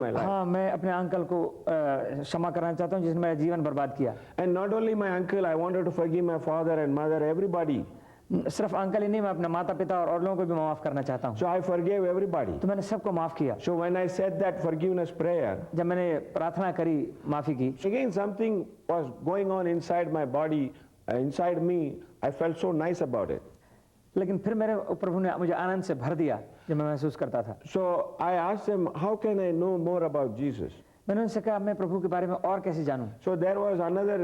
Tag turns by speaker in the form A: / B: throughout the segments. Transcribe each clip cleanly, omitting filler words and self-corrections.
A: my life.
B: हाँ, मैं अपने अंकल को क्षमा करना चाहता हूँ जिसने मेरा जीवन बर्बाद किया।
A: And not only my uncle, I wanted to forgive my father and mother, everybody.
B: सिर्फ अंकल ही नहीं, मैं अपने माता पिता और लोगों को भी माफ करना चाहता हूँ।
A: So I forgave everybody.
B: तो मैंने सबको माफ किया।
A: So when I said that forgiveness prayer,
B: जब मैंने प्रार्थना करी माफी की,
A: again something was going on inside my body, inside me. I felt so nice about it.
B: लेकिन फिर मेरे प्रभु ने मुझे आनंद से भर दिया जब मैं महसूस करता था।
A: So I asked him, how can I know more about Jesus?
B: मैंने उनसे कहा मैं प्रभु के बारे में और कैसे जानूं?
A: So there was another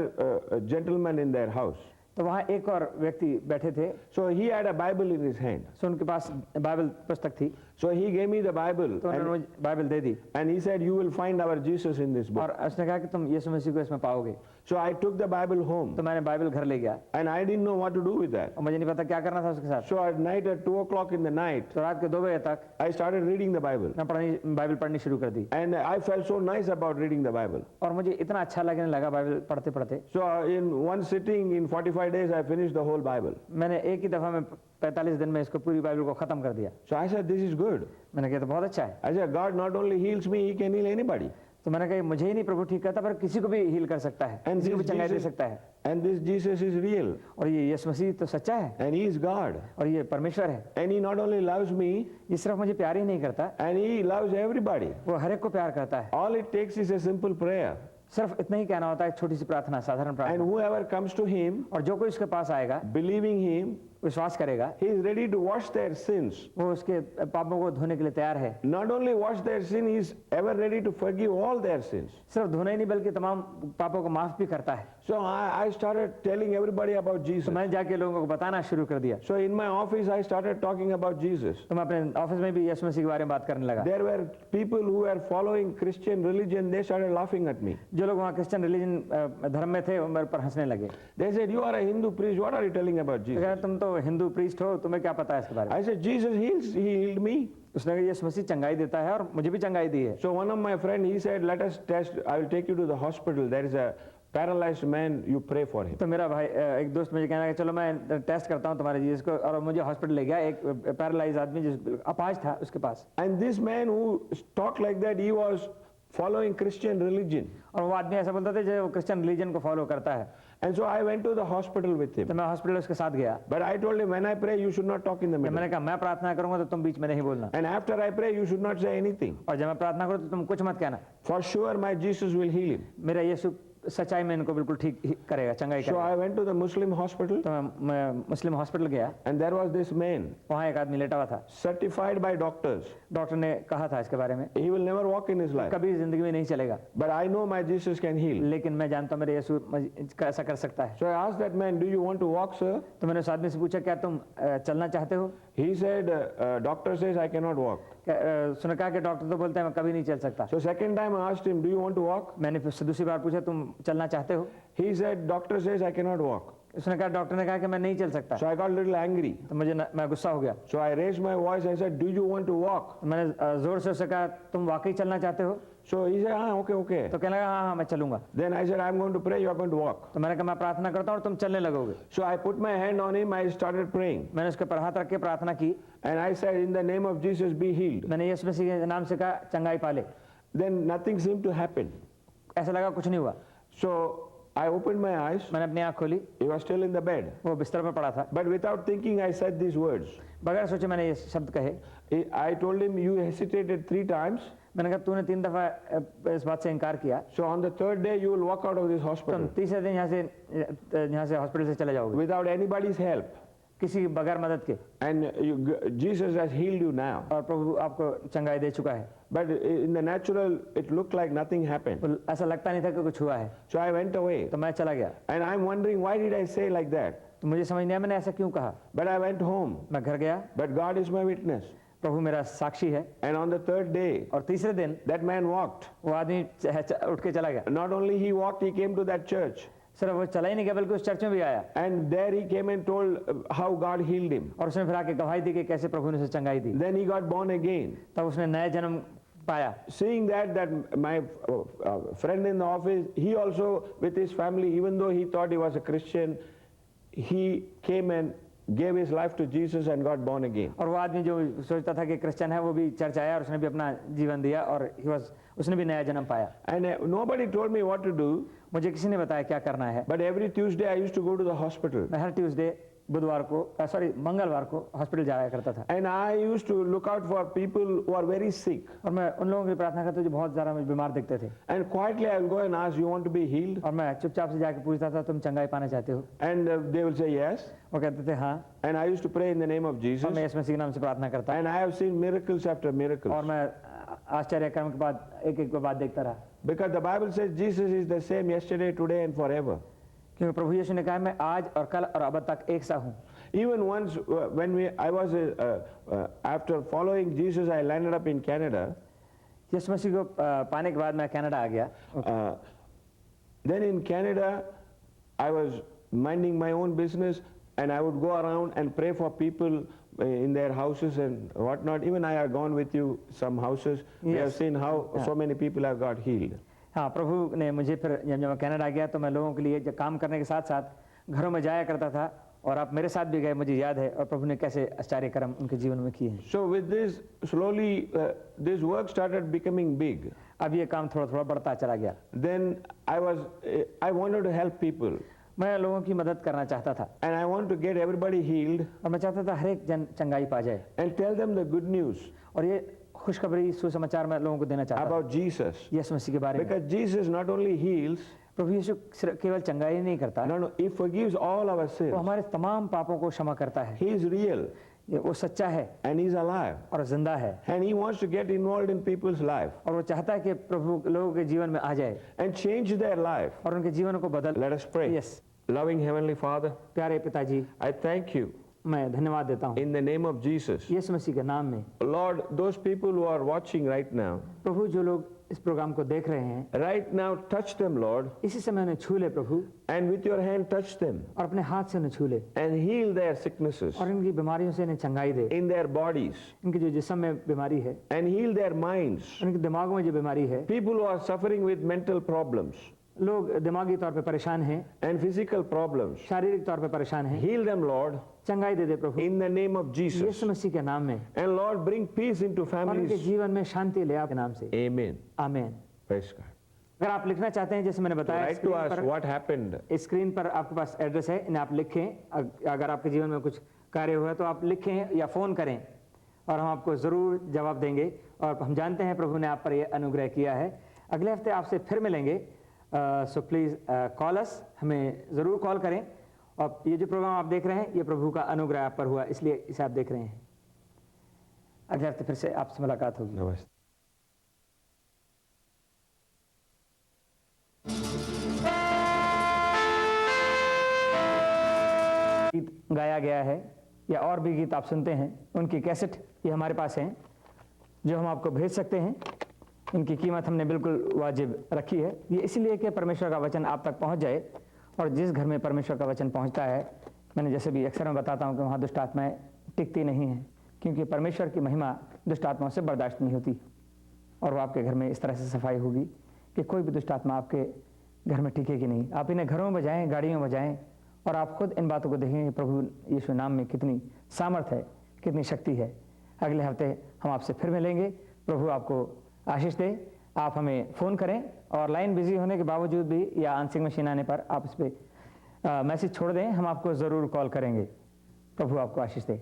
A: gentleman in their house.
B: तो वहाँ एक और व्यक्ति बैठे थे।
A: So he had a Bible in his hand.
B: सो उनके पास बाइबल पुस्तक थी।
A: So he gave me the Bible.
B: तो उन्होंने मुझे Bible they the.
A: And he said, you will find our Jesus in this book.
B: और उसने कहा कि तुम यीशु मसीह को इसमें पाओगे।
A: So I took the Bible home.
B: तो मैंने बाइबल घर ले गया।
A: And I didn't know what to do with that.
B: और मुझे नहीं पता क्या करना था उसके साथ।
A: So at night at 2 o'clock in the night,
B: तो रात के 2 बजे तक
A: I started reading the Bible.
B: मैं बाइबल पढ़नी शुरू कर दी।
A: And I felt so nice about reading the Bible.
B: और मुझे इतना अच्छा लगने लगा बाइबल पढ़ते पढ़ते।
A: So in one sitting, in 45 days, I finished the whole Bible.
B: मैंने एक ही दफा में 45 दिन में इसको पूरी बाइबल को खत्म कर दिया।
A: So I said, this is good.
B: मैंने कहा तो बहुत अच्छा है।
A: I said, God not only heals me, He can heal anybody.
B: तो मैंने कहा मुझे ही नहीं प्रभु ठीक करता पर किसी को भी हील कर सकता है,
A: And
B: किसी को भी
A: this
B: चंगाई दे
A: Jesus-
B: सकता है।
A: And this Jesus is real.
B: और ये यीशु मसीह तो सच्चा है
A: And He is God.
B: और ये परमेश्वर है।
A: And He not only loves me,
B: ये सिर्फ मुझे प्यार ही नहीं करता,
A: and He loves everybody.
B: वो हर एक को प्यार करता है।
A: All it takes is a simple prayer.
B: सिर्फ इतना ही कहना होता है, एक छोटी सी प्रार्थना, साधारण
A: And
B: प्रार्थना।
A: whoever comes to Him,
B: और जो कोई उसके पास आएगा,
A: believing Him,
B: विश्वास करेगा,
A: He is ready to wash their sins.
B: वो उसके पापों को धोने के लिए तैयार है।
A: Not only wash their sin, He is ever ready to forgive all their sins.
B: सिर्फ धोना ही नहीं बल्कि तमाम पापों को माफ भी करता है।
A: So I started telling everybody about
B: तो
A: Jesus.
B: मैंने जाके लोगों को बताना शुरू कर दिया।
A: So in my office, I started talking about Jesus.
B: तो मैं अपने ऑफिस में भी यीशु मसीह के बारे में बात करने लगा।
A: There were people who were following Christian religion. They started laughing at me.
B: जो लोग वहाँ क्रिश्चियन रिलीजन धर्म में थे वो मेरे पर हंसने लगे।
A: They said, "You are a Hindu priest. What are you telling about
B: तो
A: Jesus?"
B: कहा तुम तो हिंदू प्रीस्ट हो, तुम्हें क्या पता है इसके बारे में?
A: I said, "Jesus heals. He healed me."
B: उसने कहा यीशु मसीह चंगाई देता है और मुझे भी चंगाई दी है।
A: So one of my friend, he said, "Let us test. I will take you to the hospital. There is a paralyzed man. You pray for him."
B: तो मेरा भाई एक दोस्त मुझे कहना कि चलो मैं टेस्ट करता हूँ तुम्हारे जीसस को, और मुझे हॉस्पिटल ले गया। एक पैरालाइज आदमी जिस अपाज था उसके पास,
A: And this man who talked like that, he was following Christian religion.
B: और वो आदमी ऐसा बोलता था जो वो क्रिश्चियन रिलीजन को फॉलो करता है।
A: And so I went to the hospital with
B: तो
A: him.
B: मैं हॉस्पिटल उसके साथ गया।
A: But I told him, when I pray, you should not talk in the
B: जब
A: middle.
B: मैंने कहा मैं प्रार्थना करूंगा तो तुम बीच में नहीं बोलना,
A: And after I pray, you should not say anything.
B: और जब मैं प्रार्थना करूँ तो तुम कुछ मत कहना।
A: For sure, my Jesus will heal him.
B: मेरा यीशु सच्चाई में इनको बिल्कुल ठीक करेगा, चंगाई
A: So
B: करेगा।
A: I went to the Muslim hospital,
B: तो मैं मुस्लिम हॉस्पिटल गया।
A: and there was this man,
B: वहाँ एक आदमी लेटा हुआ था।
A: certified by doctors.
B: डॉक्टर ने कहा था इसके बारे में
A: He will never walk in his life.
B: कभी जिंदगी में नहीं चलेगा,
A: But I know my Jesus can heal.
B: लेकिन मैं जानता हूँ मेरे यीशु ऐसा कर सकता है।
A: So I asked that man, "Do you want to walk, sir?"
B: तो मैंने उस आदमी से पूछा क्या तुम चलना चाहते हो?
A: He said, "Doctor says I cannot walk."
B: सुना कहा कि डॉक्टर तो बोलते हैं मैं कभी नहीं चल सकता।
A: So second time I asked him, "Do you want to walk?"
B: मैंने फिर से दूसरी बार पूछा तुम चलना चाहते हो?
A: He said, "Doctor says I cannot walk."
B: उसने कहा डॉक्टर ने कहा कि मैं नहीं चल सकता।
A: So I got a little angry.
B: तो मैं गुस्सा हो गया।
A: So I raised my voice. I said, "Do you want to walk?"
B: तो मैंने जोर से उससे कहा तुम वाकई चलना चाहते हो?
A: So he said, "Ah, okay, okay."
B: तो कहने लगा हाँ हाँ मैं चलूंगा।
A: Then I said, "I'm going to pray. You are going to walk."
B: तो मैंने कहा मैं प्रार्थना करता हूँ और तुम चलने लगोगे।
A: So I put my hand on him. I started praying.
B: मैंने उसके पर हाथ रख के प्रार्थना की।
A: And I said, "In the name of Jesus, be healed."
B: मैंने यीशु मसीह के नाम से कहा चंगाई पाले।
A: Then nothing seemed to happen.
B: ऐसा लगा कुछ नहीं हुआ।
A: So I opened my eyes.
B: मैंने अपनी आँख खोली,
A: He was still in the bed.
B: वो बिस्तर पर पड़ा था।
A: But without thinking, I said these words.
B: बगैर सोचे मैंने ये शब्द कहे।
A: I told him, "You hesitated 3 times.
B: मैंने कहा तूने 3 दफा इस बात से इनकार किया,
A: So on the third day, you will walk out of this
B: तुम
A: hospital
B: तीसरे दिन यहाँ से हॉस्पिटल से चले जाओगे
A: without anybody's help.
B: किसी की बगैर मदद के,
A: And Jesus has healed you now."
B: और प्रभु आपको चंगाई दे चुका है।
A: But in the natural, it looked like nothing happened.
B: तो ऐसा लगता नहीं था कि कुछ हुआ है।
A: So I went away.
B: तो मैं चला गया।
A: And I'm wondering, why did I say like that?
B: तो मुझे समझ नहीं आया मैंने ऐसा क्यों कहा।
A: But I went home.
B: मैं घर गया,
A: But God is my witness.
B: प्रभु मेरा साक्षी है।
A: And on the third day,
B: और तीसरे दिन
A: that man walked.
B: वो आदमी उठ के चला गया।
A: Not only he walked, he came to that church.
B: सिर्फ वो चला ही नहीं गया बल्कि उस चर्च में भी आया,
A: And there he came and told how God healed him.
B: और उसने फिर आके गवाही दी कि कैसे प्रभु ने उसे चंगाई दी।
A: Then he got born again.
B: तब उसने नया जन्म पाया।
A: Seeing that my friend in the office, he also with his family, even though he thought he was a Christian, he came and gave his life to Jesus and got born again.
B: और वो आदमी जो सोचता था कि Christian है वो भी चर्च आया और उसने भी अपना जीवन दिया और उसने भी नया जन्म पाया।
A: And nobody told me what to do,
B: मुझे किसी ने बताया क्या करना है।
A: but every Tuesday I used to go to the hospital.
B: मैं हर ट्यूसडे बुधवार को मंगलवार को हॉस्पिटल जाया करता था।
A: And I used to look out for people who are very sick.
B: और मैं उन लोगों की प्रार्थना करता जो बहुत ज़्यादा मुझे बीमार दिखते थे।
A: And quietly I will go and ask, you want to be healed?
B: और मैं चुपचाप से जाके पूछता था तुम चंगाई पाना चाहते हो?
A: And they will say yes.
B: वो कहते थे हाँ।
A: And I used to pray in the name of
B: और
A: Jesus.
B: मैं यीशु मसीह के नाम से प्रार्थना करता।
A: And I have seen miracles after miracles.
B: और मैं आश्चर्य कर्म के बाद एक बात देखता रहा।
A: Because the Bible says Jesus is the same yesterday, today and forever.
B: क्योंकि प्रभु यीशु ने कहा मैं आज और कल और अब तक एक सा हूँ।
A: Even once I was after following Jesus, I landed up in Canada.
B: यीशु मसीह को पाने के बाद मैं कनाडा आ गया।
A: Then in Canada, I was minding my own business, and I would go around and pray for people in their houses and whatnot. Even I have gone with you some houses. We have seen how so many people have got healed.
B: हाँ, प्रभु ने मुझे फिर जब मैं Canada गया तो मैं लोगों के लिए काम करने के साथ साथ घरों में जाया करता था और आप मेरे साथ भी गए, मुझे याद है, और प्रभु ने कैसे आश्चर्य कर्म उनके जीवन में किए हैं।
A: So with this, slowly this work started becoming big.
B: अब ये काम थोड़ा थोड़ा बढ़ता चला गया।
A: Then I wanted to help people.
B: मैं लोगों की मदद करना चाहता था।
A: And I want to get everybody healed.
B: और मैं चाहता था हर एक जन चंगाई पा जाए।
A: And tell them the good news.
B: और ये खुशखबरी सुसमाचार मैं लोगों को देना चाहता
A: about Jesus.
B: यीशु मसीह के बारे में।
A: Because Jesus not only heals,
B: प्रभु यीशु केवल चंगाई नहीं करता,
A: no, He forgives all our sins.
B: वो हमारे तमाम पापों को क्षमा करता है।
A: He is real.
B: वो सच्चा है
A: and He's alive.
B: और जिंदा है।
A: And He wants to get involved in people's life.
B: और वो चाहता है कि प्रभु लोगों के जीवन में आ जाए
A: and change their life.
B: और उनके जीवन को बदल।
A: Let us pray.
B: Yes.
A: Loving Heavenly Father,
B: प्यारे पिताजी,
A: I thank you
B: मैं धन्यवाद देता हूँ
A: in the name of Jesus.
B: यीशु मसीह के नाम में।
A: Lord, those people who are watching right now,
B: प्रभु जो लोग इस प्रोग्राम को देख रहे हैं,
A: right now touch them, Lord,
B: इसी समय उन्हें छू ले प्रभु,
A: and with your hand touch them
B: और अपने हाथ से उन्हें छू ले
A: and heal their sicknesses
B: और इनकी बीमारियों से इन्हें चंगाई दे।
A: in their bodies
B: इनके जो जिस्म में बीमारी है,
A: and heal their minds.
B: इनके दिमागों में जो बीमारी है,
A: People who are suffering with mental problems
B: लोग दिमागी तौर पे परेशान हैं,
A: and physical problems,
B: शारीरिक तौर पे परेशान हैं,
A: heal them, Lord,
B: चंगाई दे दे प्रभु
A: in the name of Jesus.
B: यीशु मसीह के नाम में।
A: And Lord, bring peace into
B: और उनके
A: families.
B: जीवन में शांति ले आपके नाम से।
A: Amen.
B: आमीन।
A: Praise God.
B: अगर आप लिखना चाहते हैं, जैसे मैंने बताया,
A: Write to us what happened.
B: Screen पर आपके पास एड्रेस है, इन्हें आप लिखें। अगर आपके जीवन में कुछ कार्य हुआ तो आप लिखें या फ़ोन करें और हम आपको ज़रूर जवाब देंगे। और हम जानते हैं प्रभु ने आप पर यह अनुग्रह किया है। अगले हफ्ते आपसे फिर मिलेंगे। सो प्लीज़ कॉल अस, हमें ज़रूर कॉल करें। और ये जो प्रोग्राम आप देख रहे हैं, ये प्रभु का अनुग्रह आप पर हुआ, इसलिए इसे आप देख रहे हैं। अगले हफ्ते फिर से आपसे मुलाकात होगी।
A: नमस्ते।
B: गीत गाया गया है या और भी गीत आप सुनते हैं, उनकी कैसेट ये हमारे पास हैं जो हम आपको भेज सकते हैं। इनकी कीमत हमने बिल्कुल वाजिब रखी है। ये इसलिए कि परमेश्वर का वचन आप तक पहुंच जाए, और जिस घर में परमेश्वर का वचन पहुंचता है, मैंने जैसे भी अक्सर मैं बताता हूं कि वहाँ दुष्ट आत्माएँ टिकती नहीं हैं, क्योंकि परमेश्वर की महिमा दुष्ट आत्माओं से बर्दाश्त नहीं होती। और वो आपके घर में इस तरह से सफाई होगी कि कोई भी दुष्ट आत्मा आपके घर में टिकेगी नहीं। आप इन्हें घरों में बजाएँ, गाड़ियों में बजाएँ, और आप खुद इन बातों को देखेंगे प्रभु यीशु नाम में कितनी सामर्थ है, कितनी शक्ति है। अगले हफ्ते हम आपसे फिर मिलेंगे। प्रभु आपको आशीष दे। आप हमें फ़ोन करें, और लाइन बिजी होने के बावजूद भी या आंसरिंग मशीन आने पर आप इस पर मैसेज छोड़ दें, हम आपको ज़रूर कॉल करेंगे। प्रभु आपको आशीष दे।